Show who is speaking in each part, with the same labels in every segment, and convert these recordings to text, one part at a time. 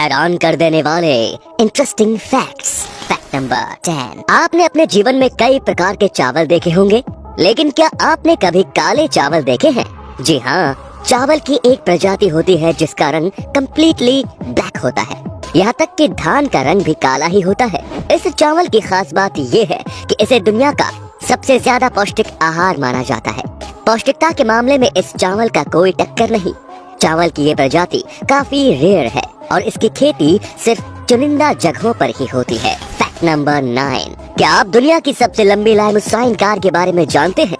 Speaker 1: हैरान कर देने वाले इंटरेस्टिंग फैक्ट्स। Fact number 10। आपने अपने जीवन में कई प्रकार के चावल देखे होंगे, लेकिन क्या आपने कभी काले चावल देखे हैं? जी हाँ, चावल की एक प्रजाति होती है जिसका रंग कम्प्लीटली ब्लैक होता है। यहाँ तक कि धान का रंग भी काला ही होता है। इस चावल की खास बात ये है कि इसे दुनिया का सबसे ज्यादा पौष्टिक आहार माना जाता है। पौष्टिकता के मामले में इस चावल का कोई टक्कर नहीं। चावल की ये प्रजाति काफी रेयर है और इसकी खेती सिर्फ चुनिंदा जगहों पर ही होती है। Fact number 9। क्या आप दुनिया की सबसे लंबी लाइमूसाइन कार के बारे में जानते हैं?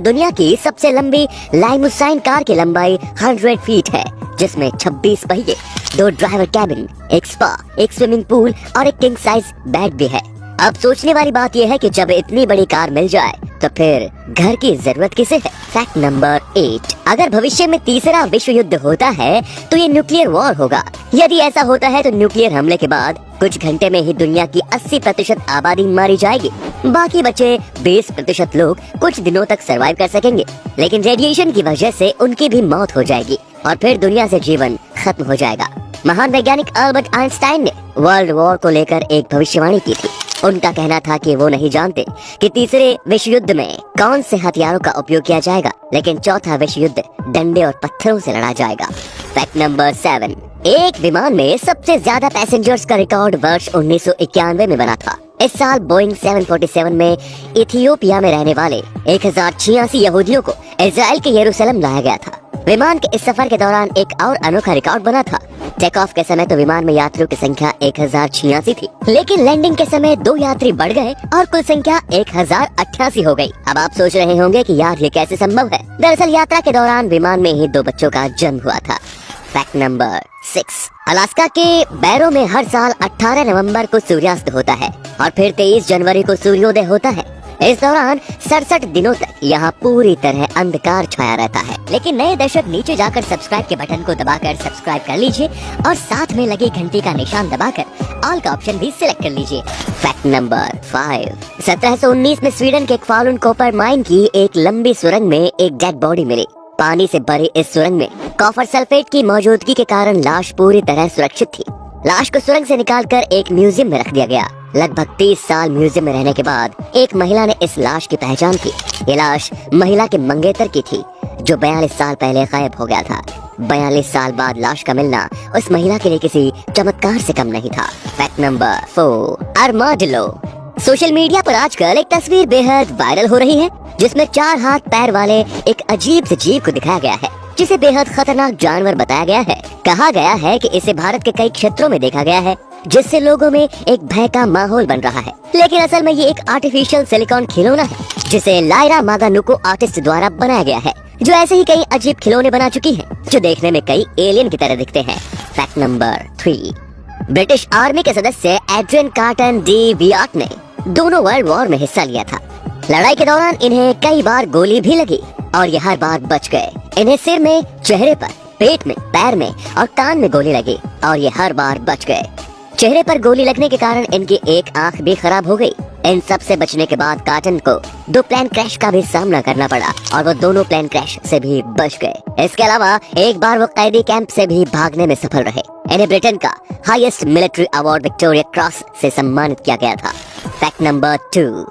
Speaker 1: दुनिया की सबसे लंबी लाइमूसाइन कार की लंबाई 100 फीट है, जिसमें 26 पहिए, 2 ड्राइवर कैबिन, एक स्पा, एक स्विमिंग पूल और एक किंग साइज बेड भी है। अब सोचने वाली बात यह है कि जब इतनी बड़ी कार मिल जाए तो फिर घर की जरूरत किसे है? Fact number 8। अगर भविष्य में तीसरा विश्व युद्ध होता है तो ये न्यूक्लियर वॉर होगा। यदि ऐसा होता है तो न्यूक्लियर हमले के बाद कुछ घंटे में ही दुनिया की 80% आबादी मारी जाएगी। बाकी बचे 20% लोग कुछ दिनों तक सरवाइव कर सकेंगे, लेकिन रेडिएशन की वजह से उनकी भी मौत हो जाएगी और फिर दुनिया से जीवन खत्म हो जाएगा। महान वैज्ञानिक अल्बर्ट आइंस्टाइन ने वर्ल्ड वॉर को लेकर एक भविष्यवाणी की थी। उनका कहना था कि वो नहीं जानते कि तीसरे विश्व युद्ध में कौन से हथियारों का उपयोग किया जाएगा, लेकिन चौथा विश्व युद्ध डंडे और पत्थरों से लड़ा जाएगा। Fact number 7। एक विमान में सबसे ज्यादा पैसेंजर्स का रिकॉर्ड वर्ष 1991 में बना था। इस साल बोइंग 747 में इथियोपिया में रहने वाले 1086 यहूदियों को इजराइल के यरूशलेम लाया गया था। विमान के इस सफर के दौरान एक और अनोखा रिकॉर्ड बना था। टेक ऑफ के समय तो विमान में यात्रियों की संख्या 1086 थी, लेकिन लैंडिंग के समय 2 यात्री बढ़ गए और कुल संख्या 1088 हो गई। अब आप सोच रहे होंगे कि यार ये कैसे संभव है? दरअसल यात्रा के दौरान विमान में ही 2 बच्चों का जन्म हुआ था। Fact number 6। अलास्का के बैरो में हर साल 18 नवंबर को सूर्यास्त होता है और फिर 23 जनवरी को सूर्योदय होता है। इस दौरान 67 दिनों तक यहाँ पूरी तरह अंधकार छाया रहता है। लेकिन नए दर्शक नीचे जाकर सब्सक्राइब के बटन को दबाकर सब्सक्राइब कर लीजिए और साथ में लगी घंटी का निशान दबाकर ऑल का ऑप्शन भी सिलेक्ट कर लीजिए। Fact number 5। 1719 में स्वीडन के एक फालुन कॉपर माइन की एक लंबी सुरंग में एक डेड बॉडी मिली। पानी से भरी इस सुरंग में कॉपर सल्फेट की मौजूदगी के कारण लाश पूरी तरह सुरक्षित थी। लाश को सुरंग से निकालकर एक म्यूजियम में रख दिया गया। लगभग 30 साल म्यूजियम में रहने के बाद एक महिला ने इस लाश की पहचान की। ये लाश महिला के मंगेतर की थी जो 42 साल पहले गायब हो गया था। 42 साल बाद लाश का मिलना उस महिला के लिए किसी चमत्कार से कम नहीं था। Fact number 4। Armadillo. Social media पर आजकल एक तस्वीर बेहद वायरल हो रही है जिसमें 4 हाथ पैर वाले एक अजीब से जीव को दिखाया गया है, जिसे बेहद खतरनाक जानवर बताया गया है। कहा गया है कि इसे भारत के कई क्षेत्रों में देखा गया है, जिससे लोगों में एक भय का माहौल बन रहा है। लेकिन असल में ये एक आर्टिफिशियल सिलिकॉन खिलौना है जिसे लायरा मागानुको आर्टिस्ट द्वारा बनाया गया है, जो ऐसे ही कई अजीब खिलौने बना चुकी है जो देखने में कई एलियन की तरह दिखते हैं। Fact number 3। ब्रिटिश आर्मी के सदस्य एड्रियन कार्टन डी वियाट ने दोनों वर्ल्ड वॉर में हिस्सा लिया था। लड़ाई के दौरान इन्हें कई बार गोली भी लगी और ये हर बार बच गए। इन्हें सिर में, चेहरे पर, पेट में, पैर में और कान में गोली लगी और ये हर बार बच गए। चेहरे पर गोली लगने के कारण इनकी एक आंख भी खराब हो गई। इन सब से बचने के बाद कार्टन को 2 प्लेन क्रैश का भी सामना करना पड़ा और वो दोनों प्लेन क्रैश से भी बच गए। इसके अलावा एक बार वो कैदी कैंप से भी भागने में सफल रहे। इन्हें ब्रिटेन का highest military award Victoria cross से सम्मानित किया गया था। Fact number 2।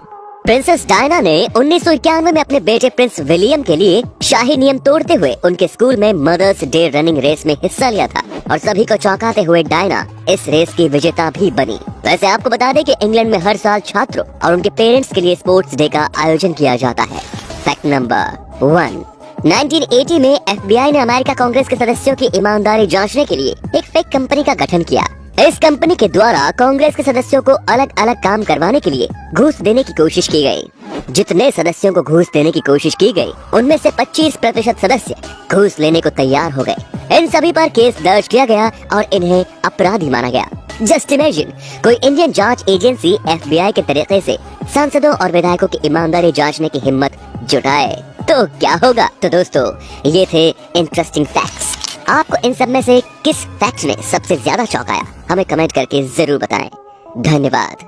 Speaker 1: प्रिंसेस डायना ने 1991 में अपने बेटे प्रिंस विलियम के लिए शाही नियम तोड़ते हुए उनके स्कूल में मदर्स डे रनिंग रेस में हिस्सा लिया था और सभी को चौंकाते हुए डायना इस रेस की विजेता भी बनी। वैसे आपको बता दें कि इंग्लैंड में हर साल छात्रों और उनके पेरेंट्स के लिए स्पोर्ट्स डे का आयोजन किया जाता है। Fact number 1। 1980 में FBI ने अमेरिका कांग्रेस के सदस्यों की ईमानदारी जांचने के लिए एक फेक कंपनी का गठन किया। इस कंपनी के द्वारा कांग्रेस के सदस्यों को अलग अलग काम करवाने के लिए घूस देने की कोशिश की गई। जितने सदस्यों को घूस देने की कोशिश की गई उनमें से 25% सदस्य घूस लेने को तैयार हो गए। इन सभी पर केस दर्ज किया गया और इन्हें अपराधी माना गया। जस्ट इमेजिन, कोई इंडियन जांच एजेंसी FBI के तरीके से सांसदों और विधायकों की ईमानदारी जांचने की हिम्मत जुटाए तो क्या होगा? तो दोस्तों, ये थे इंटरेस्टिंग फैक्ट्स। आपको इन सब में से किस फैक्ट ने सबसे ज्यादा चौंकाया? हमें कमेंट करके जरूर बताएं। धन्यवाद।